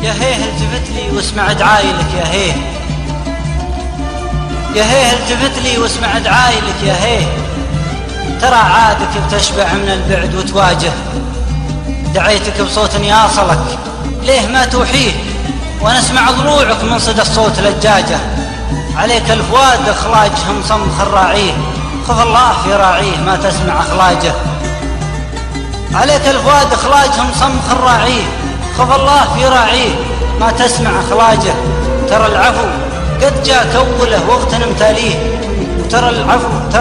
يا هيه التفت لي واسمع دعايلك يا هيه، يا هيه التفت لي واسمع دعايلك يا هيه، ترى عادك بتشبع من البعد وتواجه، دعيتك بصوت ياصلك ليه ما توحيه، ونسمع ضلوعك من صدى الصوت لجاجه، عليك الفؤاد اخلاجهم صمخ الراعيه، خذ الله في راعيه ما تسمع اخلاجه، عليك الفؤاد اخلاجهم صمخ الراعيه، خذ الله في راعيه ما تسمع اخلاجه، ترى العفو قد جاء كوله واغتنم تاليه، وترى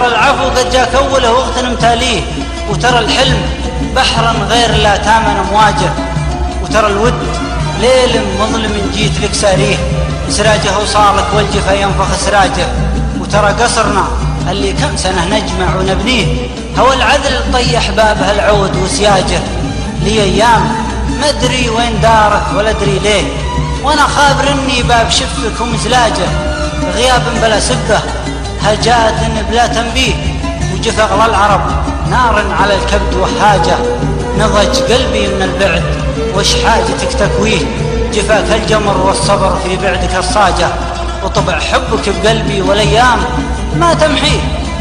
العفو قد جاء كوله واغتنم تاليه، وترى الحلم بحرا غير لا تامن امواجه، وترى الود ليل مظلم جيت لك ساريه، سراجه وصالك والجفا ينفخ سراجه، وترى قصرنا اللي كم سنه نجمع ونبنيه، هو العدل طيح بابها العود وسياجه، لي ايام ما ادري وين دارك ولا ادري ليه، وانا خابر اني باب شفك ومزلاجه، غياب بلا سبه هجات بلا تنبيه، وجف اغلى العرب نار على الكبد وهاجه، نضج قلبي من البعد وش حاجتك تكويه، جفاك الجمر والصبر في بعدك الصاجه، وطبع حبك بقلبي والايام ما تمحيه،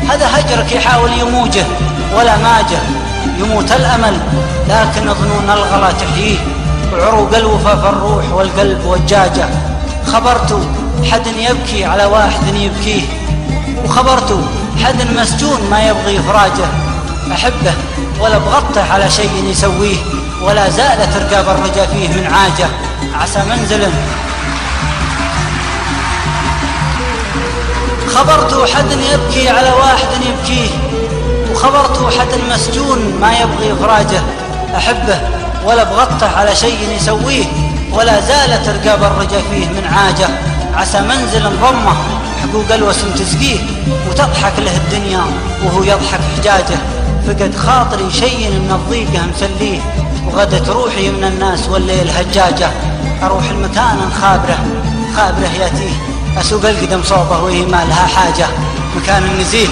هذا هجرك يحاول يموجه ولا ماجه، يموت الامل لكن ظنون الغلا تحييه، وعروق الوفا في الروح والقلب وجاجه، خبرت حد يبكي على واحد يبكيه، وخبرت حد مسجون ما يبغي فراجه، احبه ولا بغطه على شيء يسويه، ولا زالت رقاب الرجا فيه من عاجه، عسى منزل خبرت حد يبكي على واحد يبكيه، وخبرت حد مسجون ما يبغي فراجه، احبه ولا بغطه على شيء يسويه، ولا زالت رقاب الرجا فيه من عاجه، عسى منزل ضمه حقوق الوسم تسقيه، وتضحك له الدنيا وهو يضحك حجاجه، فقد خاطري شيء من الضيقه مسليه، وغدت روحي من الناس والليل هجاجه، اروح المكان خابره ياتيه، اسوق القدم صوبه وهي ما لها حاجه، مكان النزيه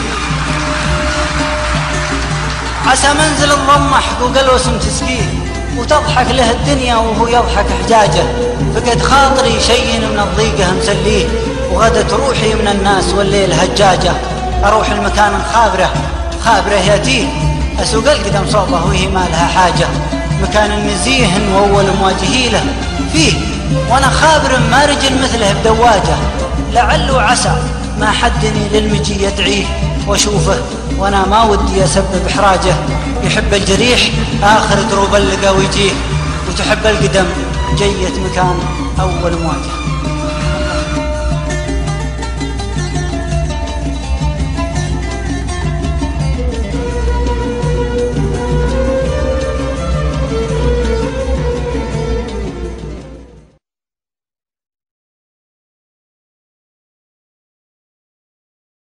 عسى منزل الضمه حقوق الوسم تسقيه، وتضحك له الدنيا وهو يضحك حجاجه، فقد خاطري شيء من الضيقه مسليه، وغدت روحي من الناس والليل هجاجه، اروح المكان خابره ياتيه، اسوق القدم صوبه وهي ما لها حاجه، مكان النزيه واول مواجهي له فيه، وانا خابر ما رجل مثله بدواجه، لعل عسى ما حدني للمجي يدعيه، واشوفه وانا ما ودي اسبب احراجه، يحب الجريح اخر دروب اللقا ويجيه، وتحب القدم جيت مكان اول مواجهه.